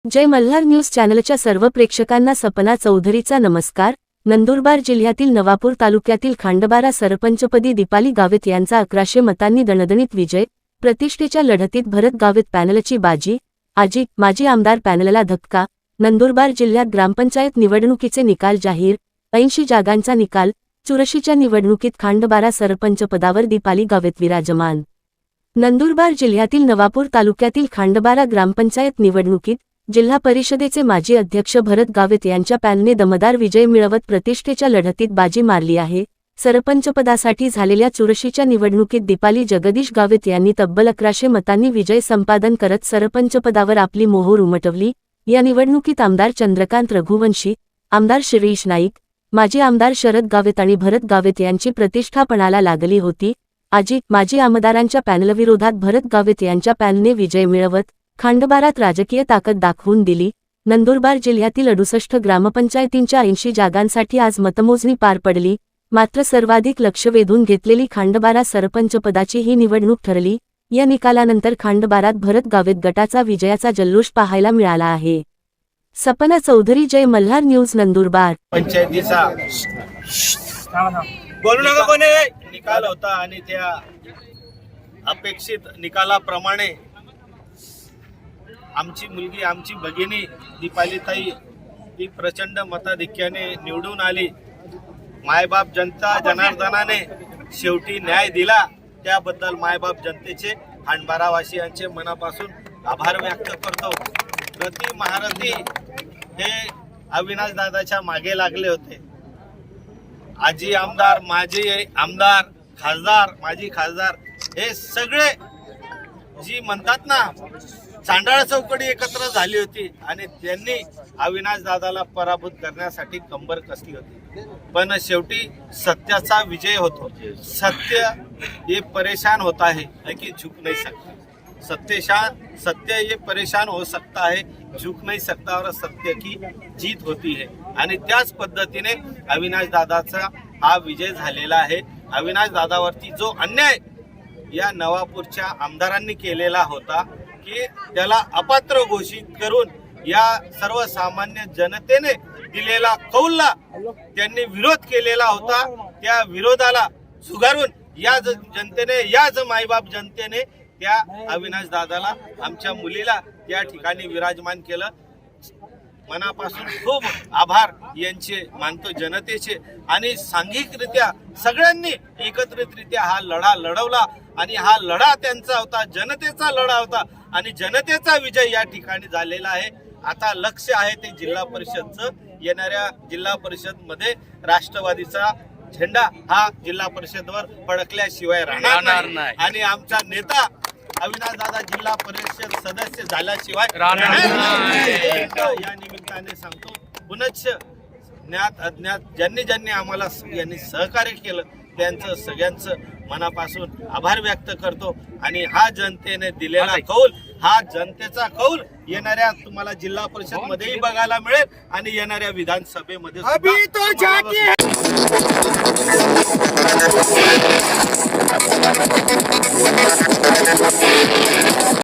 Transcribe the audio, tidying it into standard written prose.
जय Malhar news चॅनलच्या सर्व प्रेक्षकांना सपना चौधरीचा नमस्कार। नंदुरबार जिल्ह्यातील नवापूर तालुक्यातील खांडबारा सरपंचपदी दीपाली गावित यांचा 1100 मतांनी दणदणीत विजय। प्रतिष्ठेच्या लढतीत भरत गावित पॅनलची बाजी। आजी माजी आमदार पॅनलला धक्का। नंदुरबार जिल्ह्यात ग्रामपंचायत निवडणुकीचे निकाल जाहीर। 80 जागांचा निकाल। चुरशीच्या निवडणुकीत खांडबारा सरपंचपदावर दीपाली गावित विराजमान। नंदुरबार जिल्ह्यातील नवापूर तालुक्यातील खांडबारा ग्रामपंचायत निवडणुकीत जिल्हा परिषदेचे माजी अध्यक्ष भरत गावित यांच्या पॅनलने दमदार विजय मिळवत प्रतिष्ठेच्या लढतीत बाजी मारली आहे। सरपंचपदासाठी झालेल्या चुरशीच्या निवडणुकीत दीपाली जगदीश गावित यांनी तब्बल 1100 मतांनी विजय संपादन करत सरपंचपदावर आपली मोहोर उमटवली। या निवडणुकीत आमदार चंद्रकांत रघुवंशी, आमदार शिरीष नाईक, माजी आमदार शरद गावित आणि भरत गावित यांची प्रतिष्ठा पणाला लागली होती। आजी माजी आमदारांच्या पॅनलविरोधात भरत गावित यांच्या पॅनलने विजय मिळवत खांडबारात राजकीय ताकद दाखवून दिली। नंदुरबार जिल्ह्यातील 68 ग्रामपंचायतींच्या 80 जागांसाठी आज मतमोजणी पार पडली। मात्र सर्वाधिक लक्ष वेधून घेतलेली खांडबारा सरपंचपदाची ही निवडणूक ठरली। या निकालानंतर खांडबारात भरत गावित गटाचा विजयाचा जल्लोष पाहायला मिळाला आहे। सपना चौधरी, जय मल्हार न्यूज, नंदुरबार। पंचायतीचा बोलू नका कोणी निकाल होता आणि त्या अपेक्षित निकालाप्रमाणे आमची मुलगी, आमची भगिनी दीपालीताई ही प्रचंड मताधिक्याने निवडून आली। मायबाप जनता जनार्दनाने शेवटी न्याय दिला, त्याबद्दल मायबाप जनतेचे खांडबारावासियांचे मनापासून आभार व्यक्त करतो। रती महारथी हे अविनाश दादाच्या मागे लागले होते। आजी आमदार, माजी आमदार, खासदार, माजी खासदार हे सगळे जी म्हणतात ना चांडाळ चौकडी एकत्र झाली होती आणि त्यांनी अविनाश दादाला पराभूत करण्यासाठी कंबर कसली होती। पण शेवटी सत्याचा विजय होतो। सत्य ये परेशान होता है लेकिन झुक नहीं सकता। सत्य ये परेशान हो सकता है, झुक नहीं सकता और सत्य की जीत होती है। आणि त्याच पद्धतीने अविनाश दादाचा हा विजय झालेला आहे। अविनाश दादावरती जो अन्याय या नवापूरच्या आमदारांनी केलेला होता की त्याला अपात्र घोषित करून या सर्वसामान्य जनतेने दिलेला कौलला त्यांनी विरोध केलेला होता। त्या विरोधाला झुगारून या जनतेने, याच मायबाप जनतेने त्या अविनाश दादाला, आमच्या मुलीला त्या ठिकाणी विराजमान केलं। मनापासून खूप आभार यांचे मानतो जनतेचे। आणि सांघिकरित्या सगळ्यांनी एकत्रितरित्या हा लढा लढवला आणि हा लढा त्यांचा होता, जनतेचा लढा होता आणि जनतेचा विजय या ठिकाणी झालेला आहे। आता लक्ष आहे ते जिल्हा परिषदचं। येणाऱ्या जिल्हा परिषद मध्ये राष्ट्रवादीचा झेंडा हा जिल्हा परिषदवर फडकल्याशिवाय राहणार नाही आणि आमचा नेता अविनाश दादा जिल्हा परिषद सदस्य झाल्याशिवाय या निमित्ताने सांगतो, पुनश्च ज्ञात अज्ञात ज्यांनी आम्हाला यांनी सहकार्य केलं त्यांचं सगळ्यांचं मनापासून आभार व्यक्त करतो। आणि हा जनतेने दिलेला कौल, हा जनतेचा कौल येणाऱ्या तुम्हाला जिल्हा परिषद मध्येही बघायला मिळेल आणि येणाऱ्या विधानसभेमध्ये